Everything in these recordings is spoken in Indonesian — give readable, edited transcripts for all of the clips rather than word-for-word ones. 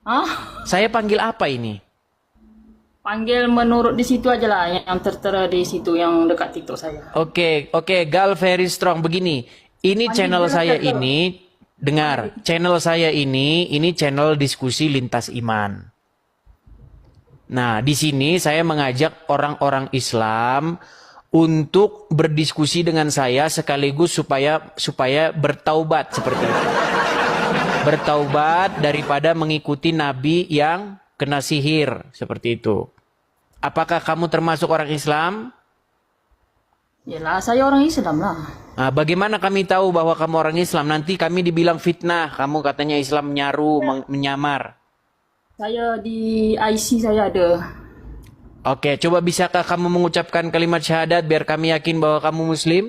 Ah, Saya panggil apa ini? panggil menurut di situ aja lah yang tertera di situ yang dekat TikTok saya. Oke, oke, Gal very strong. Begini, ini Panggil channel saya Jonathan tuh. ini, dengar, channel saya ini channel diskusi lintas iman. Nah, di sini saya mengajak orang-orang Islam untuk berdiskusi dengan saya sekaligus supaya bertaubat seperti itu. Bertaubat daripada mengikuti nabi yang kena sihir seperti itu. Apakah kamu termasuk orang Islam? Yalah, saya orang Islam lah. Nah, bagaimana kami tahu bahwa kamu orang Islam? Nanti kami dibilang fitnah. Kamu katanya Islam menyaru, menyamar. Saya di IC saya ada. Oke, coba bisakah kamu mengucapkan kalimat syahadat biar kami yakin bahwa kamu Muslim?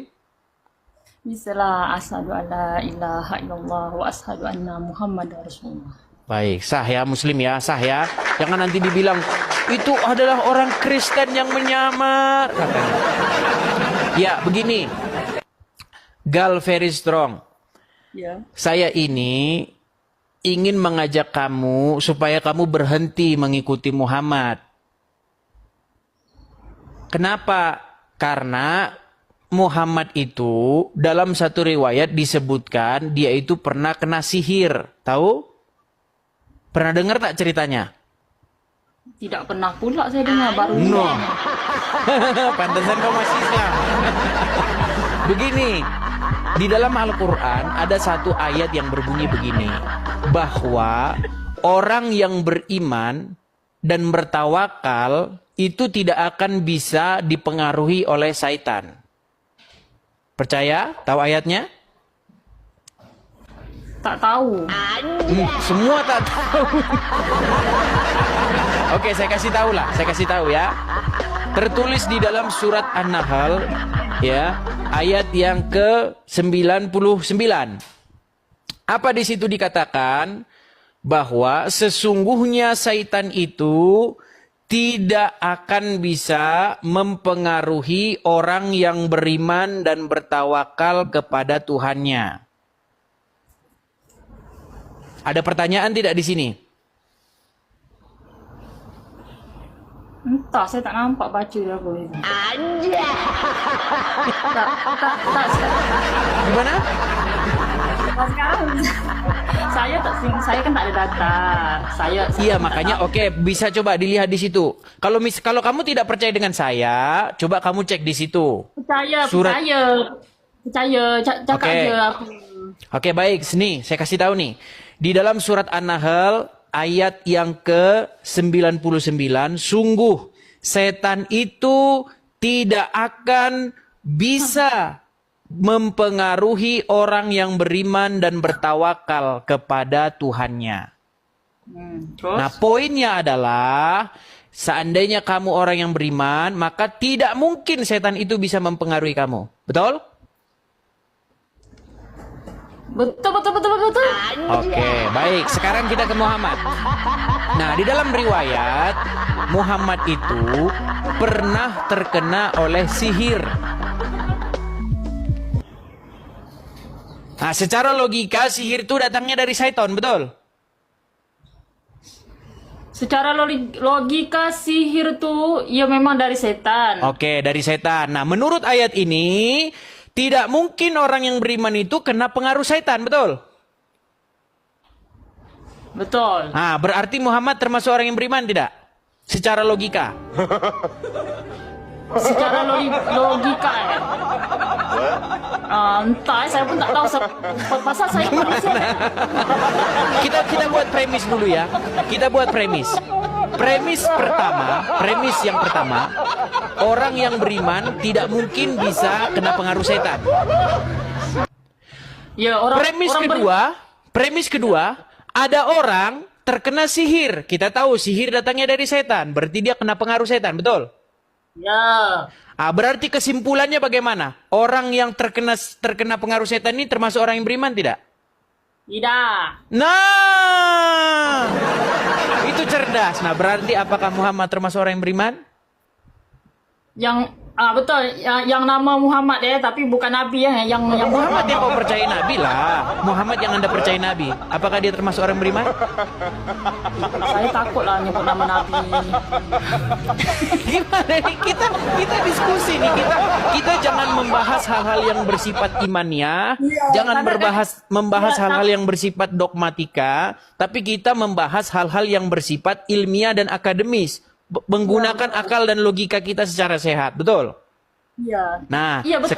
Misalnya asyhadu alla ilaha illallah wa asyhadu anna Muhammadar Rasulullah. Baik, sah ya Muslim ya, sah ya. Jangan nanti dibilang, itu adalah orang Kristen yang menyamar. Katanya. Ya, begini. Gal very strong. Ya. Saya ini ingin mengajak kamu supaya kamu berhenti mengikuti Muhammad. Kenapa? Karena Muhammad itu dalam satu riwayat disebutkan dia itu pernah kena sihir. Tahu? Pernah dengar tak ceritanya? Tidak pernah pula saya dengar baru ini. No. Pantesan kau masih Islam. Begini, di dalam Al-Quran ada satu ayat yang berbunyi begini. Bahwa orang yang beriman dan bertawakal itu tidak akan bisa dipengaruhi oleh syaitan. Percaya? Tahu ayatnya? Tak tahu. Semua tak tahu. Oke, saya kasih tahu lah. Saya kasih tahu ya. Tertulis di dalam surat An-Nahl ya, ayat yang ke-99. Apa di situ dikatakan? Bahwa sesungguhnya syaitan itu tidak akan bisa mempengaruhi orang yang beriman dan bertawakal kepada Tuhannya. Ada pertanyaan tidak di sini? Entah, saya tak nampak baca dia apa itu. Tak, Gimana? sekarang. Saya kan tak ada data. Saya Iya, makanya oke, bisa coba dilihat di situ. Kalau kamu tidak percaya dengan saya, coba kamu cek di situ. percaya, Surat- cakap Oke. aja aku. Oke, baik. Sini, saya kasih tahu nih. Di dalam surat An-Nahl ayat yang ke-99, sungguh setan itu tidak akan bisa mempengaruhi orang yang beriman dan bertawakal kepada Tuhannya. Terus? Nah, poinnya adalah seandainya kamu orang yang beriman, maka tidak mungkin setan itu bisa mempengaruhi kamu. Betul? Betul. Oke, baik. Sekarang kita ke Muhammad. Nah, di dalam riwayat, Muhammad itu pernah terkena oleh sihir. Nah, secara logika, sihir itu datangnya dari syaitan, betul? Secara logika sihir tuh ya memang dari setan. Oke, dari setan. Nah, menurut ayat ini, tidak mungkin orang yang beriman itu kena pengaruh setan, betul? Betul. Nah, berarti Muhammad termasuk orang yang beriman tidak? Secara logika. Secara logika ya. Entah, saya pun tak tahu. Pasal saya manusia. Kita buat premis dulu ya. Kita buat premis. Premis yang pertama, orang yang beriman tidak mungkin bisa kena pengaruh setan. Ya, Premis kedua, ada orang terkena sihir. Kita tahu sihir datangnya dari setan, berarti dia kena pengaruh setan, betul? Ya. Berarti kesimpulannya bagaimana? Orang yang terkena pengaruh setan ini termasuk orang yang beriman tidak? Tidak. Nah, itu cerdas. Nah, berarti apakah Muhammad termasuk orang yang beriman? Betul. Yang nama Muhammad ya, tapi bukan Nabi ya. Yang Muhammad yang kau percaya Nabi lah. Muhammad yang Anda percaya Nabi. Apakah dia termasuk orang beriman? takut lah nyebut nama Nabi. Gimana nih kita diskusi nih, kita jangan membahas hal-hal yang bersifat imannya, jangan membahas hal-hal yang bersifat dogmatika, tapi kita membahas hal-hal yang bersifat ilmiah dan akademis, menggunakan akal dan logika kita secara sehat, betul? Iya. Nah, iya, betul.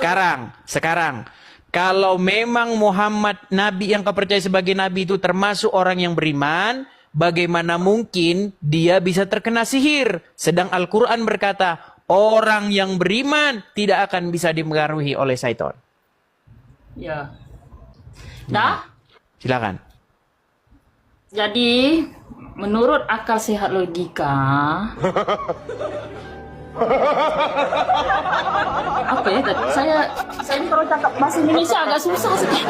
sekarang kalau memang Muhammad Nabi yang kau percaya sebagai Nabi itu termasuk orang yang beriman, bagaimana mungkin dia bisa terkena sihir? Sedang Al-Quran berkata, orang yang beriman tidak akan bisa dipengaruhi oleh syaitan. Iya. Nah, silakan. Jadi, menurut akal sehat logika, apa ya tadi? Saya ini kalau cakap bahasa Indonesia agak susah sih.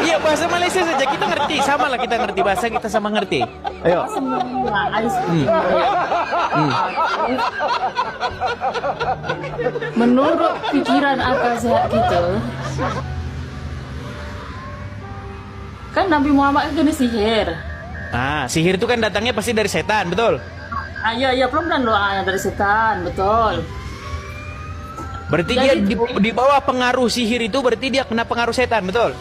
Iya, bahasa Malaysia saja kita ngerti, sama lah kita ngerti bahasa kita sama ngerti. Ayo. Menurut pikiran akal sehat kita, kan Nabi Muhammad kan kena sihir. Sihir itu kan datangnya pasti dari setan, betul? Iya, pelan-pelan doanya dari setan, betul. Berarti dia di bawah pengaruh sihir itu, berarti dia kena pengaruh setan, betul?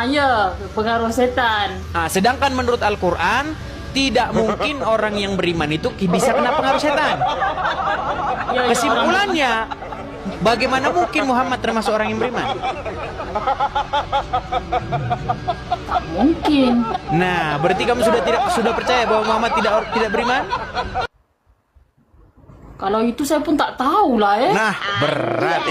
Iya, pengaruh setan. Sedangkan menurut Al-Quran, tidak mungkin orang yang beriman itu bisa kena pengaruh setan. Kesimpulannya, bagaimana mungkin Muhammad termasuk orang yang beriman? Tak mungkin. Nah, berarti kamu sudah percaya bahwa Muhammad tidak beriman? Kalau itu saya pun tak tahu lah ya. Nah, berat.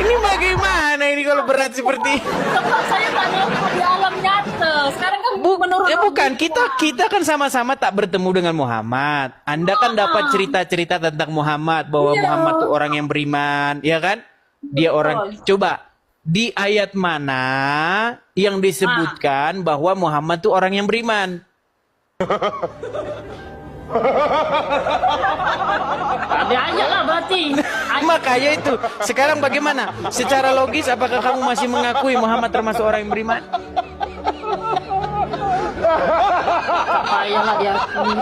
Ini bagaimana ini kalau berat seperti? Tempat saya tanya di alam nyata. Sekarang kan menurut bukan, kita kan sama-sama tak bertemu dengan Muhammad. Anda kan dapat cerita-cerita tentang Muhammad bahwa Muhammad itu orang yang beriman, ya kan? Dia orang. Coba di ayat mana yang disebutkan bahwa Muhammad itu orang yang beriman? Ada ayat lah berarti. Makanya itu. Sekarang bagaimana? Secara logis apakah kamu masih mengakui Muhammad termasuk orang yang beriman? Tak payahlah diakui.